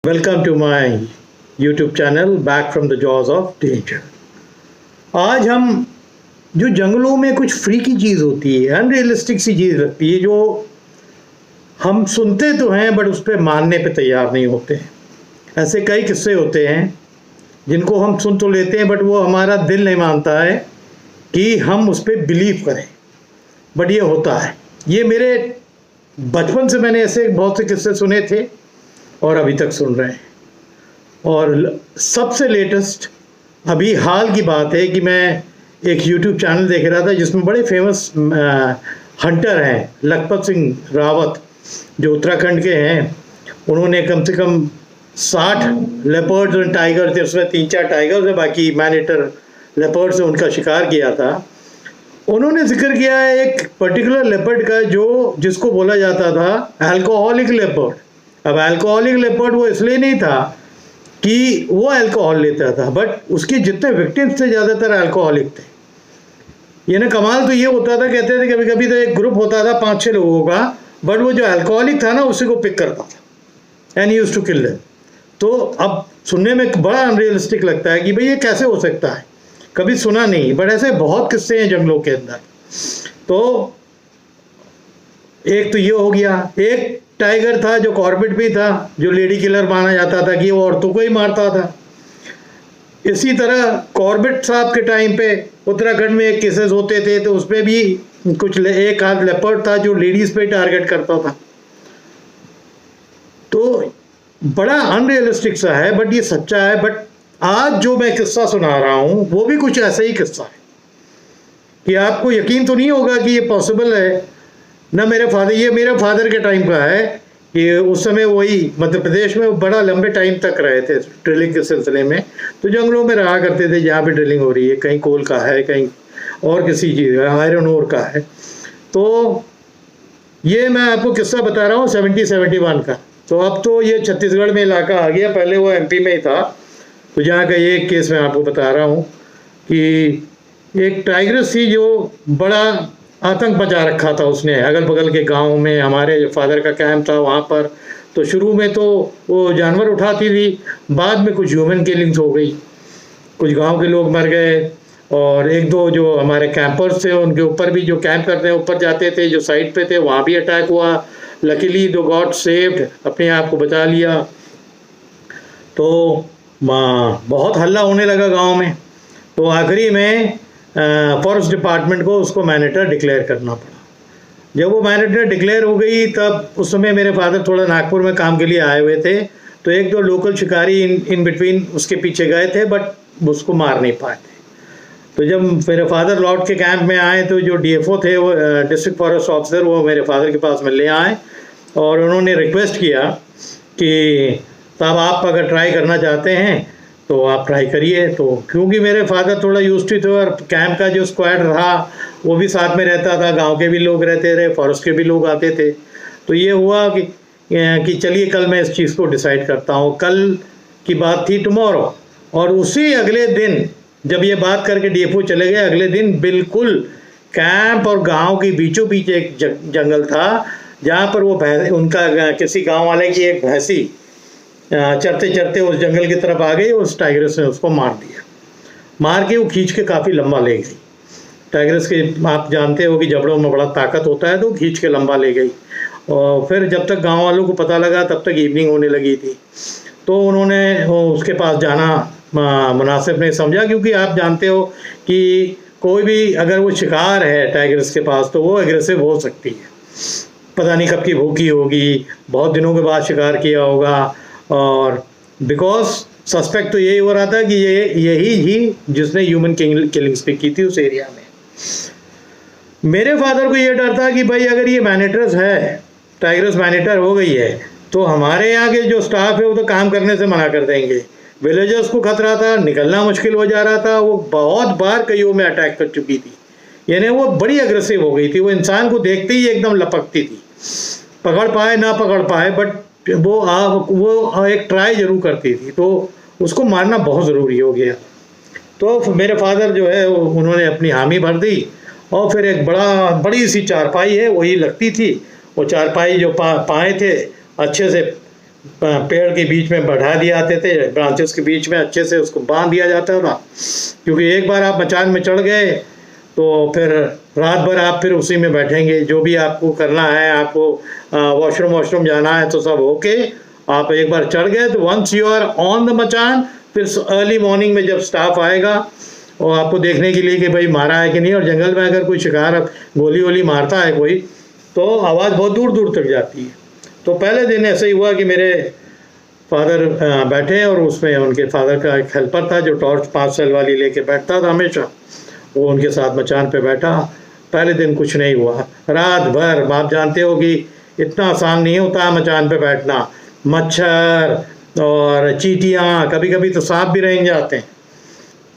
Welcome to my YouTube channel back from the jaws of danger. आज हम जो जंगलों में कुछ फ्री की चीज़ होती है, अनरियलिस्टिक सी चीज़ लगती है, जो हम सुनते तो हैं बट उस पर मानने पे तैयार नहीं होते हैं। ऐसे कई किस्से होते हैं जिनको हम सुन तो लेते हैं बट वो हमारा दिल नहीं मानता है कि हम उस पर बिलीव करें, बट ये होता है। ये मेरे बचपन से मैंने ऐसे बहुत से किस्से सुने थे और अभी तक सुन रहे हैं। और सबसे लेटेस्ट अभी हाल की बात है कि मैं एक यूट्यूब चैनल देख रहा था जिसमें बड़े फेमस हंटर हैं, लखपत सिंह रावत, जो उत्तराखंड के हैं। उन्होंने कम से कम 60 लेपर्ड्स और टाइगर थे, उसमें 3-4 टाइगर्स है, बाकी मैनेटर लेपर्ड से उनका शिकार किया था। उन्होंने जिक्र किया है एक पर्टिकुलर लेपर्ड का जिसको बोला जाता था अल्कोहलिक लेपर्ड। अब अल्कोहलिक लेपर्ड वो इसलिए नहीं था कि वो अल्कोहल लेता था, बट उसके जितने विक्टिम्स थे ज़्यादातर अल्कोहलिक थे। ये ना कमाल तो ये होता था, कहते थे कभी कभी तो एक ग्रुप होता था 5-6 लोगों का, बट वो जो अल्कोहलिक था ना उसी को पिक करता था and used to kill them. तो अब सुनने में बड़ा अनरियलिस्टिक लगता है कि भाई ये कैसे हो सकता है, कभी सुना नहीं, बट ऐसे बहुत किस्से हैं जंगलों के अंदर। तो एक तो ये हो गया। एक टाइगर था जो कॉर्बेट भी था, जो लेडी किलर माना जाता था कि वो औरतों को ही मारता था। इसी तरह कॉर्बेट साहब के टाइम पे उत्तराखंड में एक केसेस होते थे, तो उसमें भी एक आध लेपर्ड था जो लेडीज पे टारगेट करता था। तो बड़ा अनरियलिस्टिक सा है बट ये सच्चा है। बट आज जो मैं किस्सा सुना रहा हूँ वो भी कुछ ऐसा ही किस्सा है कि आपको यकीन तो नहीं होगा कि ये पॉसिबल है ना। ये मेरे फादर के टाइम का है कि उस समय वही मध्य प्रदेश में बड़ा लंबे टाइम तक रहे थे ड्रिलिंग के सिलसिले में। तो जंगलों में रहा करते थे जहाँ भी ड्रिलिंग हो रही है, कहीं कोल का है, कहीं और किसी चीज़ का, आयरन ओर का है। तो ये मैं आपको किस्सा बता रहा हूँ 70-71 का। तो अब तो ये छत्तीसगढ़ में इलाका आ गया, पहले वो MP में ही था। तो जहाँ का ये केस मैं आपको बता रहा हूँ कि एक टाइग्रेस थी जो बड़ा आतंक मचा रखा था उसने अगल बगल के गांव में। हमारे फादर का कैंप था वहाँ पर। तो शुरू में तो वो जानवर उठाती थी, बाद में कुछ ह्यूमन किलिंग्स हो गई, कुछ गांव के लोग मर गए, और एक दो जो हमारे कैंपर्स थे उनके ऊपर भी, जो कैंप करते हैं ऊपर जाते थे, जो साइड पे थे, वहाँ भी अटैक हुआ। लकीली द गॉड सेव्ड, अपने आप को बचा लिया। तो बहुत हल्ला होने लगा गाँव में। तो आखिरी में फॉरेस्ट डिपार्टमेंट को उसको मैनेटर डिक्लेयर करना पड़ा। जब वो मैनेटर डिक्लेयर हो गई तब उस समय मेरे फादर थोड़ा नागपुर में काम के लिए आए हुए थे। तो एक दो लोकल शिकारी इन बिटवीन उसके पीछे गए थे बट उसको मार नहीं पाए थे। तो जब मेरे फादर लौट के कैंप में आए तो जो DFO थे, वो डिस्ट्रिक्ट फॉरेस्ट ऑफिसर, वो मेरे फादर के पास मिलने आए और उन्होंने रिक्वेस्ट किया कि साहब आप अगर ट्राई करना चाहते हैं तो आप ट्राई करिए। तो क्योंकि मेरे फादर थोड़ा यूज्ड थे और कैंप का जो स्क्वाड रहा वो भी साथ में रहता था, गांव के भी लोग रहते रहे, फॉरेस्ट के भी लोग आते थे। तो ये हुआ कि चलिए कल मैं इस चीज़ को डिसाइड करता हूँ। कल की बात थी टुमारो, और उसी अगले दिन जब ये बात करके DFO चले गए, अगले दिन बिल्कुल कैंप और गाँव के बीचों बीच एक जंगल था जहाँ पर वो उनका किसी गाँव वाले की एक भैंसी चरते चरते उस जंगल की तरफ आ गई। उस टाइग्रेस ने उसको मार दिया। मार के वो खींच के काफ़ी लंबा ले गई। टाइग्रेस के आप जानते हो कि जबड़ों में बड़ा ताकत होता है, तो खींच के लंबा ले गई। और फिर जब तक गांव वालों को पता लगा तब तक इवनिंग होने लगी थी। तो उन्होंने उसके पास जाना मुनासिब नहीं समझा, क्योंकि आप जानते हो कि कोई भी अगर वो शिकार है टाइग्रेस के पास तो वो एग्रेसिव हो सकती है। पता नहीं कब की भूखी होगी, बहुत दिनों के बाद शिकार किया होगा, और बिकॉज सस्पेक्ट तो यही हो रहा था कि यही ही जिसने ह्यूमन किलिंग्स भी की थी उस एरिया में। मेरे फादर को ये डर था कि भाई अगर ये मैनेटर्स है, टाइग्रेस मैनेटर हो गई है, तो हमारे यहाँ के जो स्टाफ है वो तो काम करने से मना कर देंगे। विलेजर्स को खतरा था, निकलना मुश्किल हो जा रहा था। वो बहुत बार कईयों में अटैक कर चुकी थी, यानी वो बड़ी अग्रेसिव हो गई थी। वो इंसान को देखते ही एकदम लपकती थी, पकड़ पाए ना पकड़ पाए, बट वो एक ट्राई जरूर करती थी। तो उसको मारना बहुत ज़रूरी हो गया। तो मेरे फादर जो है उन्होंने अपनी हामी भर दी, और फिर एक बड़ी सी चारपाई है वही लगती थी। वो चारपाई जो पाए थे अच्छे से पेड़ के बीच में बढ़ा दिए जाते थे, ब्रांचेस के बीच में अच्छे से उसको बांध दिया जाता था, क्योंकि एक बार आप मचान में चढ़ गए तो फिर रात भर आप फिर उसी में बैठेंगे। जो भी आपको करना है, आपको वॉशरूम जाना है तो सब ओके, आप एक बार चढ़ गए तो once you are on the machan, फिर अर्ली मॉर्निंग में जब स्टाफ आएगा और आपको देखने के लिए कि भाई मारा है कि नहीं, और जंगल में अगर कोई शिकार गोली वोली मारता है कोई तो आवाज़ बहुत दूर दूर तक जाती है। तो पहले दिन ऐसे ही हुआ कि मेरे फादर बैठे और उसमें उनके फादर का एक हेल्पर था जो टॉर्च 5 सेल वाली लेके बैठता था हमेशा, वो उनके साथ मचान पे बैठा। पहले दिन कुछ नहीं हुआ, रात भर आप जानते हो कि इतना आसान नहीं होता मचान पे बैठना, मच्छर और चींटियाँ, कभी कभी तो सांप भी रेंग जाते हैं,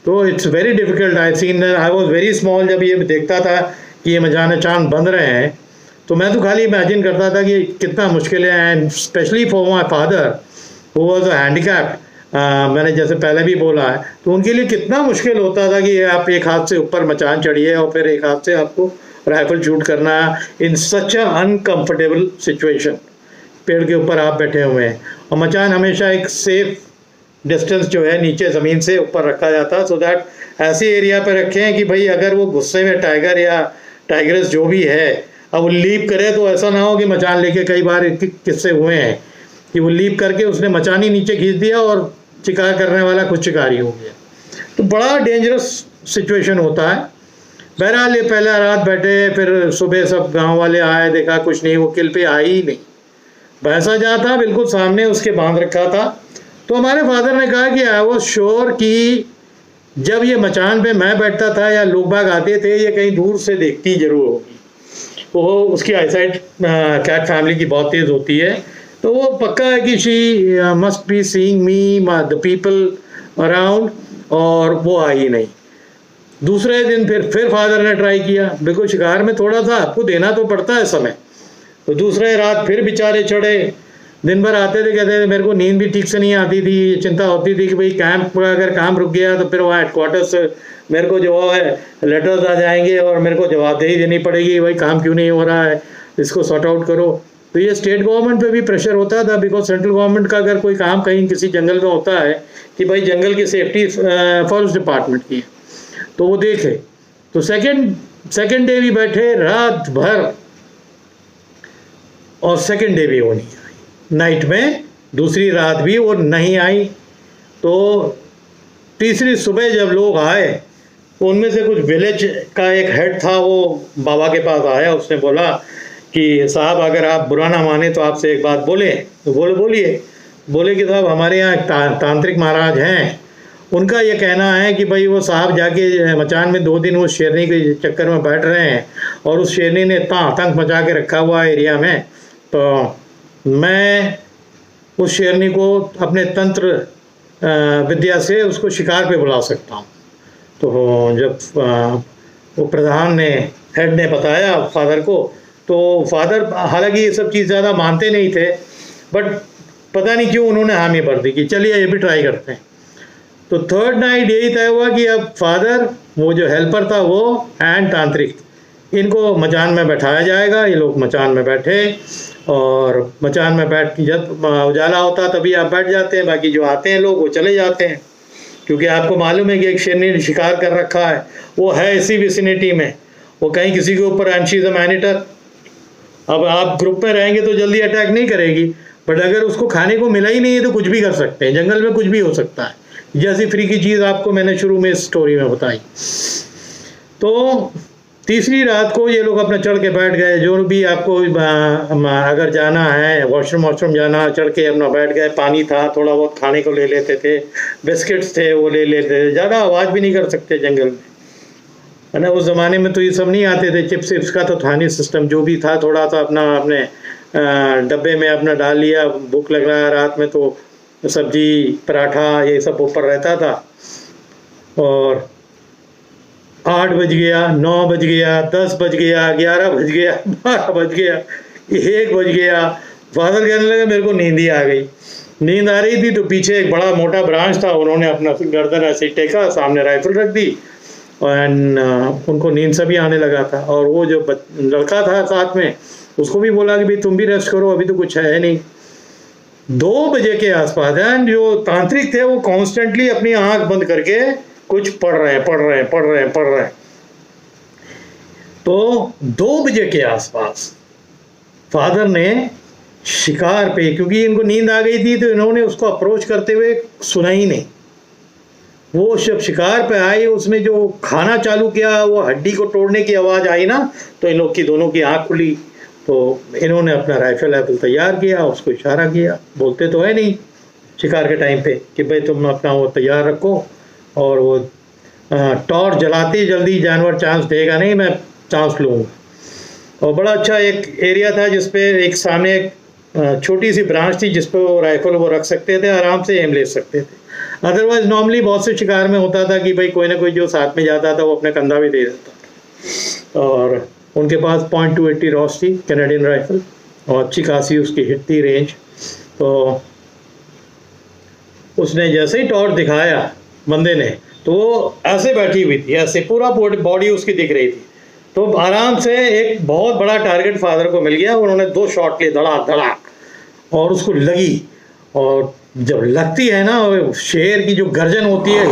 तो it's very difficult. I was very small जब ये देखता था कि ये मचान बंद रहे हैं, तो मैं तो खाली इमेजिन करता था कि कितना मुश्किल है, and specially for my father who was a handicapped. मैंने जैसे पहले भी बोला है, तो उनके लिए कितना मुश्किल होता था कि आप एक हाथ से ऊपर मचान चढ़िए और फिर एक हाथ से आपको राइफल शूट करना इन सच अ अनकम्फर्टेबल सिचुएशन। पेड़ के ऊपर आप बैठे हुए हैं और मचान हमेशा एक सेफ डिस्टेंस जो है नीचे ज़मीन से ऊपर रखा जाता है, सो दैट ऐसे एरिया पर रखें कि भाई अगर वो गुस्से में टाइगर या टाइग्रेस जो भी है अब वो लीप करे तो ऐसा ना हो कि मचान लेके, कई बार किस्से हुए हैं कि वो लीप करके उसने मचान ही नीचे खींच दिया और शिकार करने वाला खुद शिकारी हो गया, तो बड़ा डेंजरस सिचुएशन होता है। बहरहाल ये पहला रात बैठे, फिर सुबह सब गांव वाले आए, देखा कुछ नहीं, वो किल पे आई ही नहीं। भैंसा जहाँ था बिल्कुल सामने उसके बांध रखा था। तो हमारे फादर ने कहा कि आई वॉज श्योर कि जब ये मचान पे मैं बैठता था या लोग बाग आते थे, ये कहीं दूर से देखती जरूर होगी। वो उसकी आईसाइट कैट फैमिली की बहुत तेज़ होती है, तो वो पक्का है कि she must be seeing me the people around, और वो आई नहीं। दूसरे दिन फिर फादर ने ट्राई किया, बिल्कुल शिकार में थोड़ा सा आपको देना तो पड़ता है समय, तो दूसरे रात फिर बेचारे चढ़े, दिन भर आते थे, कहते थे मेरे को नींद भी ठीक से नहीं आती थी, चिंता होती थी कि भाई कैंप अगर काम रुक गया तो फिर वहाँ हेडक्वार्टर से मेरे को जो है लेटर्स आ जाएंगे और मेरे को जवाबदेही देनी पड़ेगी, भाई काम क्यों नहीं हो रहा है, इसको सॉर्ट आउट करो। तो ये स्टेट गवर्नमेंट पे भी प्रेशर होता था, बिकॉज सेंट्रल गवर्नमेंट का अगर कोई काम कहीं किसी जंगल में होता है कि भाई जंगल की सेफ्टी फॉरेस्ट डिपार्टमेंट की है, तो वो देखे। तो सेकेंड डे भी बैठे रात भर, और सेकेंड डे भी वो नहीं आई, नाइट में दूसरी रात भी वो नहीं आई। तो तीसरी सुबह जब लोग आए तो उनमें से कुछ विलेज का एक हेड था, वो बाबा के पास आया, उसने बोला कि साहब अगर आप बुरा ना माने तो आपसे एक बात बोले। तो बोलिए। बोले कि साहब हमारे यहाँ तांत्रिक महाराज हैं, उनका ये कहना है कि भाई वो साहब जाके मचान में 2 दिन उस शेरनी के चक्कर में बैठ रहे हैं और उस शेरनी ने इतना आतंक मचा के रखा हुआ एरिया में, तो मैं उस शेरनी को अपने तंत्र विद्या से उसको शिकार पे बुला सकता हूँ। तो जब वो प्रधान ने हेड ने बताया फादर को, तो फादर हालांकि ये सब चीज़ ज़्यादा मानते नहीं थे, बट पता नहीं क्यों उन्होंने हामी भर दी कि चलिए ये भी ट्राई करते हैं। तो थर्ड नाइट यही तय हुआ कि अब फादर, वो जो हेल्पर था वो एंड तांत्रिक, इनको मचान में बैठाया जाएगा। ये लोग मचान में बैठे और मचान में बैठ, जब उजाला होता तभी आप बैठ जाते हैं, बाकी जो आते हैं लोग वो चले जाते हैं, क्योंकि आपको मालूम है कि एक शेरनी ने शिकार कर रखा है, वो है इसी विसिनिटी में, वो कहीं किसी के ऊपर, एंड शी इज अ मैनिटर। अब आप ग्रुप में रहेंगे तो जल्दी अटैक नहीं करेगी, बट अगर उसको खाने को मिला ही नहीं है तो कुछ भी कर सकते हैं, जंगल में कुछ भी हो सकता है, जैसी फ्री की चीज़ आपको मैंने शुरू में इस स्टोरी में बताई। तो तीसरी रात को ये लोग अपना चढ़ के बैठ गए, जो भी आपको अगर जाना है, वॉशरूम जाना, चढ़ के अपना बैठ गए। पानी था, थोड़ा बहुत खाने को ले लेते थे, बिस्किट्स थे वो ले लेते थे, ज़्यादा आवाज़ भी नहीं कर सकते जंगल में, है ना। उस ज़माने में तो ये सब नहीं आते थे, चिप्स विप्स का तो था नहीं सिस्टम, जो भी था थोड़ा सा अपना अपने डब्बे में अपना डाल लिया। भूख लग रहा है रात में तो सब्जी पराठा ये सब ऊपर रहता था। और 8 बज गया, 9 बज गया, 10 बज गया, 11 बज गया, 12 बज गया, 1 बज गया। फादर कहने लगे मेरे को नींद ही आ गई। नींद आ रही थी तो पीछे एक बड़ा मोटा ब्रांच था, उन्होंने अपना गर्दन ऐसे टेका, सामने राइफल रख दी, एंड उनको नींद से भी आने लगा था। और वो जो लड़का था साथ में, उसको भी बोला कि भाई तुम भी रेस्ट करो, अभी तो कुछ है नहीं। 2 बजे के आसपास, एंड जो तांत्रिक थे वो कॉन्स्टेंटली अपनी आंख बंद करके कुछ पढ़ रहे हैं, पढ़ रहे हैं, पढ़ रहे हैं, पढ़ रहे हैं। तो 2 बजे के आसपास फादर ने शिकार पे, क्योंकि इनको नींद आ गई थी तो इन्होंने उसको अप्रोच करते हुए सुना ही नहीं। वो जब शिकार पे आई, उसने जो खाना चालू किया, वो हड्डी को तोड़ने की आवाज़ आई ना, तो इन लोग की दोनों की आंख खुली। तो इन्होंने अपना राइफल तैयार किया, उसको इशारा किया, बोलते तो है नहीं शिकार के टाइम पे कि भाई तुम अपना वो तैयार रखो, और वो टॉर्च जलाते जल्दी जानवर चांस देगा नहीं, मैं चांस लूँगा। और बड़ा अच्छा एक एरिया था जिसपे एक सामने एक छोटी सी ब्रांच थी जिस पर वो राइफल वो रख सकते थे, आराम से एम ले सकते थे। अदरवाइज नॉर्मली बहुत से शिकार में होता था कि भाई कोई ना कोई जो साथ में जाता था वो अपने कंधा भी दे देता था। और उनके पास .280 रॉस थी, कैनेडियन राइफल, और अच्छी खासी उसकी हिट थी रेंज। तो उसने जैसे ही टॉर्च दिखाया बंदे ने, तो वो ऐसे बैठी हुई थी, ऐसे पूरा बॉडी उसकी दिख रही थी। तो आराम से एक बहुत बड़ा टारगेट फादर को मिल गया। उन्होंने 2 शॉट लिए, धड़ाक धड़ाक, और उसको लगी। और जब लगती है ना, शेर की जो गर्जन होती है,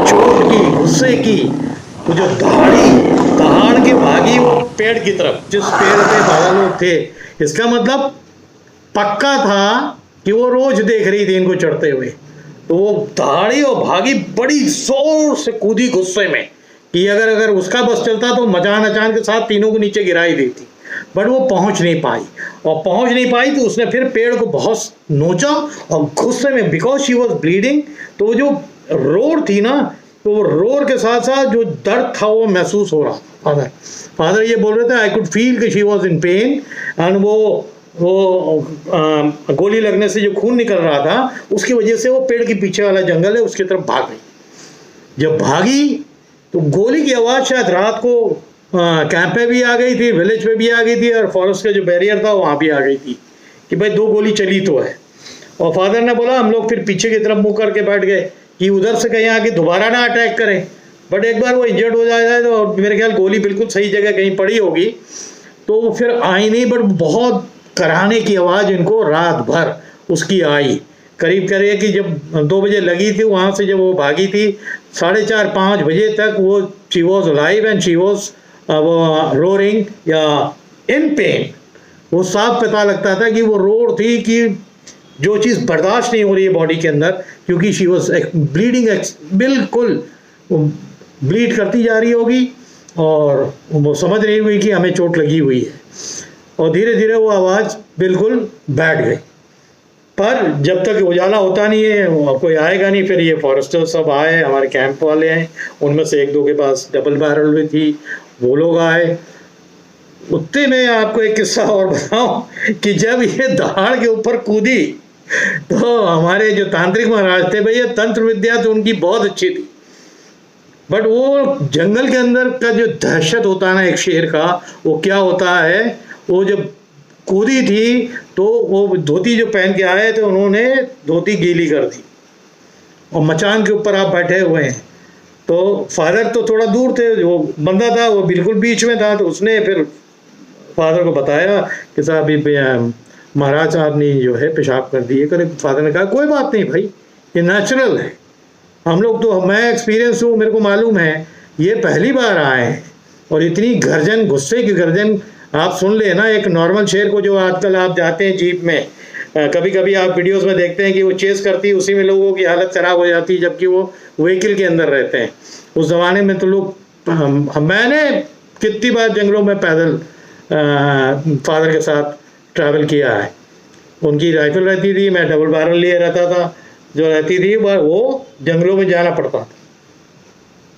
चोट की, गुस्से की, वो जो दहाड़ के भागी वो पेड़ की तरफ, जिस पेड़ पे बाबा लोग थे। इसका मतलब पक्का था कि वो रोज देख रही थी इनको चढ़ते हुए। तो वो दहाड़ी और भागी, बड़ी जोर से कूदी गुस्से में कि अगर उसका बस चलता तो मचान अचान के साथ तीनों को नीचे गिरा ही देती। बट वो पहुंच नहीं पाई, और पहुंच नहीं पाई तो उसने फिर पेड़ को बहुत नोचा, और गुस्से में, बिकॉज शी वॉज ब्लीडिंग, तो वो जो रोर थी ना, तो वो रोर के साथ साथ जो दर्द था वो महसूस हो रहा। फादर ये बोल रहे थे, आई कुड फील कि she was in pen, and वो गोली लगने से जो खून निकल रहा था उसकी वजह से वो पेड़ के पीछे वाला जंगल है उसकी तरफ भाग गई। जब भागी तो गोली की आवाज़ शायद रात को कैंप पे भी आ गई थी, विलेज पे भी आ गई थी, और फॉरेस्ट का जो बैरियर था वहाँ भी आ गई थी कि भाई 2 गोली चली तो है। और फादर ने बोला, हम लोग फिर पीछे की तरफ मुँह करके बैठ गए कि उधर से कहीं आके दोबारा ना अटैक करें। बट एक बार वो इंजर्ड हो जाएगा तो मेरे ख्याल गोली बिल्कुल सही जगह कहीं पड़ी होगी, तो वो फिर आई नहीं। बट बहुत कराने की आवाज़ इनको रात भर उसकी आई। करीब करिए कि जब 2 बजे लगी थी, वहाँ से जब वो भागी थी, 4:30-5 बजे तक वो she was alive and she was roaring या इन पेन। वो साफ पता लगता था कि वो रोर थी कि जो चीज़ बर्दाश्त नहीं हो रही है बॉडी के अंदर, क्योंकि शी वॉज ब्लीडिंग, बिल्कुल ब्लीड करती जा रही होगी, और वो समझ रही हुई कि हमें चोट लगी हुई है। और धीरे धीरे वो आवाज़ बिल्कुल बैठ गई। पर जब तक उजाला होता नहीं है कोई आएगा नहीं। फिर ये फॉरेस्टर सब आए, हमारे कैंप वाले हैं, उनमें से 1-2 के पास डबल बैरल भी थी, वो लोग आए। उतने में आपको एक किस्सा और बताऊं कि जब ये दहाड़ के ऊपर कूदी तो हमारे जो तांत्रिक महाराज थे, भैया तंत्र विद्या तो उनकी बहुत अच्छी थी, बट वो जंगल के अंदर का जो दहशत होता है ना एक शेर का, वो क्या होता है, वो जब कूदी थी तो वो धोती जो पहन के आए थे उन्होंने धोती गीली कर दी, और मचान के ऊपर आप बैठे हुए हैं। तो फादर तो थोड़ा दूर थे, जो बंदा था वो बिल्कुल बीच में था। तो उसने फिर फादर को बताया कि साहब महाराज साहब ने जो है पेशाब कर दिए करे। फादर ने कहा कोई बात नहीं भाई, ये नेचुरल है, हम लोग तो, मैं एक्सपीरियंस हूँ, मेरे को मालूम है, ये पहली बार आए हैं। और इतनी गर्जन, गुस्से की गर्जन आप सुन ले ना, एक नॉर्मल शेर को जो आजकल आप जाते हैं जीप में, कभी कभी आप वीडियोस में देखते हैं कि वो चेस करती है, उसी में लोगों की हालत ख़राब हो जाती है जबकि वो व्हीकल के अंदर रहते हैं। उस ज़माने में तो लोग, मैंने कितनी बार जंगलों में पैदल फादर के साथ ट्रैवल किया है। उनकी राइफल रहती थी, मैं डबल बैरल लिए रहता था, जो रहती थी वो जंगलों में जाना पड़ता था।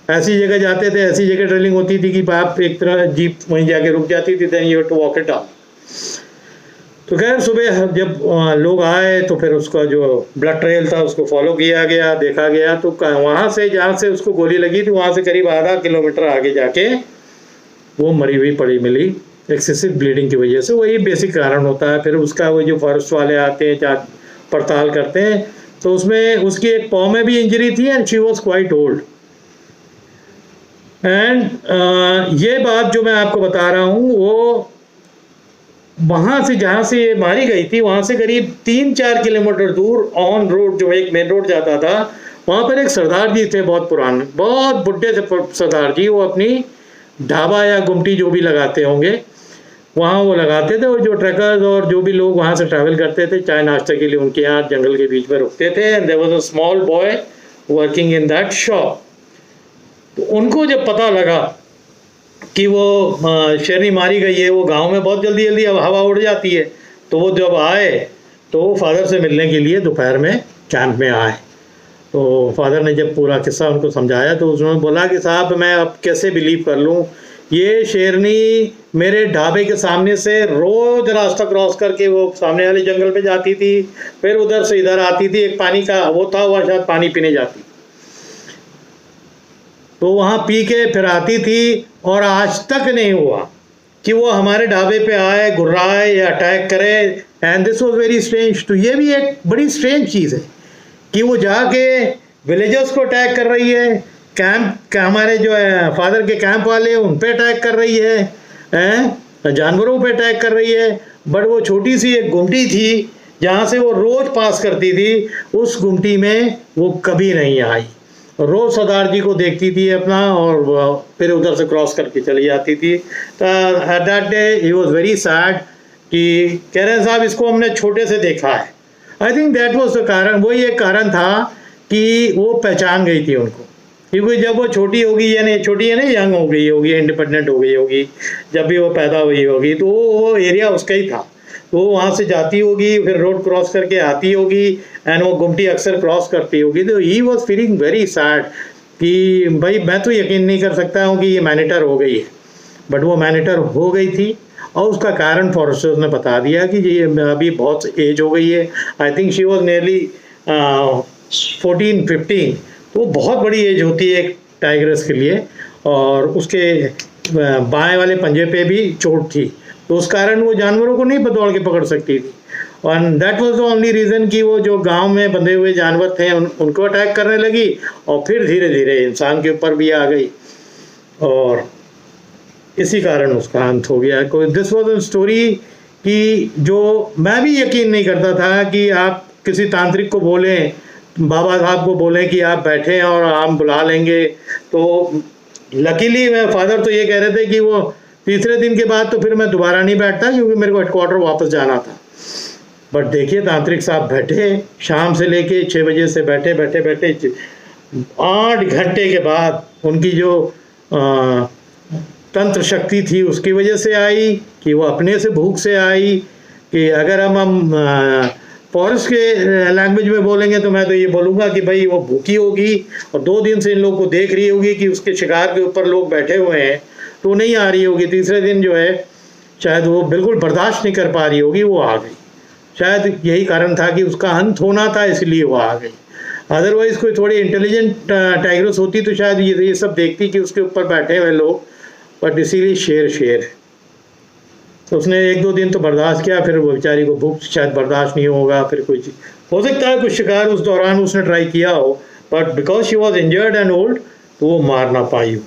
ऐसी जगह जाते थे, ऐसी जगह ट्रेनिंग होती थी कि आप एक तरह जीप वहीं जाके रुक जाती थी, then you have to walk it up. तो खैर सुबह जब लोग आए तो फिर उसका जो ब्लड ट्रेल था उसको फॉलो किया गया, देखा गया। तो वहाँ से, जहाँ से उसको गोली लगी थी, वहाँ से करीब आधा किलोमीटर आगे जाके वो मरी हुई पड़ी मिली, एक्सेसिव ब्लीडिंग की वजह से। वही बेसिक कारण होता है। फिर उसका वो जो फॉरेस्ट वाले आते हैं, जांच पड़ताल करते हैं, तो उसमें उसकी एक पाँव में भी इंजरी थी and she was quite old. And ये बात जो मैं आपको बता रहा हूँ वो वहाँ से जहाँ से ये मारी गई थी वहाँ से करीब 3-4 किलोमीटर दूर ऑन रोड जो एक मेन रोड जाता था, वहाँ पर एक सरदार जी थे, बहुत पुराने, बहुत बुढ़े थे सरदार जी। वो अपनी ढाबा या गुमटी जो भी लगाते होंगे वहाँ वो लगाते थे, और जो ट्रैकर्स और जो भी लोग वहाँ से ट्रैवल करते थे चाय नाश्ते के लिए उनके यहाँ जंगल के बीच में रुकते थे। And there was a small boy working in that shop. तो उनको जब पता लगा कि वो शेरनी मारी गई है, वो गांव में बहुत जल्दी जल्दी अब हवा उड़ जाती है, तो वो जब आए तो फादर से मिलने के लिए दोपहर में कैंप में आए। तो फादर ने जब पूरा किस्सा उनको समझाया तो उन्होंने बोला कि साहब मैं अब कैसे बिलीव कर लूँ, ये शेरनी मेरे ढाबे के सामने से रोज रास्ता क्रॉस करके वो सामने वाले जंगल पे जाती थी, फिर उधर से इधर आती थी, एक पानी का वो था हुआ शायद पानी पीने जाती, तो वहाँ पी के फिर आती थी, और आज तक नहीं हुआ कि वो हमारे ढाबे पे आए, गुर्राए या अटैक करे। And this was very strange. तो ये भी एक बड़ी स्ट्रेंज चीज़ है कि वो जाके विलेजर्स को अटैक कर रही है, कैंप हमारे जो है फादर के कैंप वाले उन पे अटैक कर रही है, जानवरों पे अटैक कर रही है। बट वो छोटी सी एक गुमटी थी जहाँ से वो रोज पास करती थी, उस गुमटी में वो कभी नहीं आई, रोज सरदार जी को देखती थी अपना, और फिर उधर से क्रॉस करके चली जाती थी। At that day he was very sad कि कह रहे हैं साहब इसको हमने छोटे से देखा है। I think that was the कारण, वही एक कारण था कि वो पहचान गई थी उनको, क्योंकि जब वो छोटी होगी, यानी छोटी है ना, यंग हो गई होगी, इंडिपेंडेंट हो गई होगी, जब भी वो पैदा हुई होगी, तो वो एरिया उसका ही था, तो वो वहाँ से जाती होगी, फिर रोड क्रॉस करके आती होगी, एंड वो गुमटी अक्सर क्रॉस करती होगी। तो he was feeling very sad कि भाई मैं तो यकीन नहीं कर सकता हूँ कि ये मैनेटर हो गई है, बट वो मैनेटर हो गई थी, और उसका कारण फॉरेस्टर्स ने बता दिया कि ये अभी बहुत एज हो गई है। I think she was nearly 14-15, तो बहुत बड़ी एज होती है एक टाइगरस के लिए, और उसके बाएं वाले पंजे पे भी चोट थी, तो उस कारण वो जानवरों को नहीं दौड़ के पकड़ सकती थी। और that was the only reason कि वो जो गांव में बंधे हुए जानवर थे उनको अटैक करने लगी, और फिर धीरे धीरे इंसान के ऊपर भी आ गई, और इसी कारण उसका अंत हो गया। दिस वाज अ स्टोरी कि जो मैं भी यकीन नहीं करता था कि आप किसी तांत्रिक को बोलें, बाबा साहब को बोलें कि आप बैठें और हम बुला लेंगे। तो लकीली मैं फादर तो ये कह रहे थे कि वो तीसरे दिन के बाद तो फिर मैं दोबारा नहीं बैठता, क्योंकि मेरे को हेडक्वार्टर वापस जाना था। बट देखिए तांत्रिक साहब बैठे, शाम से लेके 6 बजे से बैठे 8 घंटे के बाद उनकी जो तंत्र शक्ति थी उसकी वजह से आई, कि वो अपने से भूख से आई, कि अगर हम फॉरेस्ट के लैंग्वेज में बोलेंगे तो मैं तो ये बोलूँगा कि भाई वो भूखी होगी, और 2 दिन से इन लोगों को देख रही होगी कि उसके शिकार के ऊपर लोग बैठे हुए हैं, तो नहीं आ रही होगी। तीसरे दिन जो है शायद वो बिल्कुल बर्दाश्त नहीं कर पा रही होगी, वो आ गई। शायद यही कारण था कि उसका अंत होना था, इसलिए वो आ गई। अदरवाइज कोई थोड़ी इंटेलिजेंट टाइग्रस होती तो शायद ये सब देखती कि उसके ऊपर बैठे हुए लोग, बट इसीलिए शेर है। तो उसने 1-2 दिन तो बर्दाश्त किया, फिर वो बेचारी को भूख शायद बर्दाश्त नहीं होगा, फिर कोई चीज़ हो सकता है, कुछ शिकार उस दौरान उसने ट्राई किया हो, but because she was injured and old तो वो मार ना पाई हो।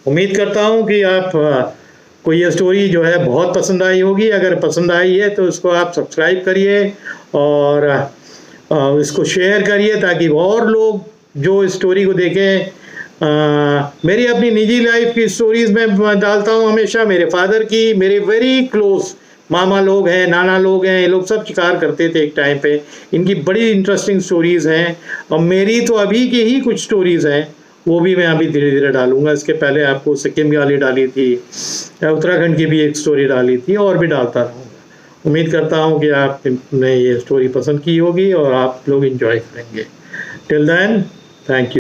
उम्मीद करता हूँ कि आप को ये स्टोरी जो है बहुत पसंद आई होगी। अगर पसंद आई है तो इसको आप सब्सक्राइब करिए और इसको शेयर करिए, ताकि और लोग जो इस स्टोरी को देखें। मेरी अपनी निजी लाइफ की स्टोरीज़ में डालता हूँ हमेशा, मेरे फादर की, मेरे वेरी क्लोज मामा लोग हैं, नाना लोग हैं, ये लोग सब शिकार करते थे एक टाइम पे। इनकी बड़ी इंटरेस्टिंग स्टोरीज़ हैं, और मेरी तो अभी की ही कुछ स्टोरीज़ हैं, वो भी मैं अभी धीरे धीरे डालूंगा। इसके पहले आपको सिक्किम वाली डाली थी, उत्तराखंड की भी एक स्टोरी डाली थी, और भी डालता रहूँगा। उम्मीद करता हूँ कि आपने ये स्टोरी पसंद की होगी और आप लोग एंजॉय करेंगे। Till then, thank you.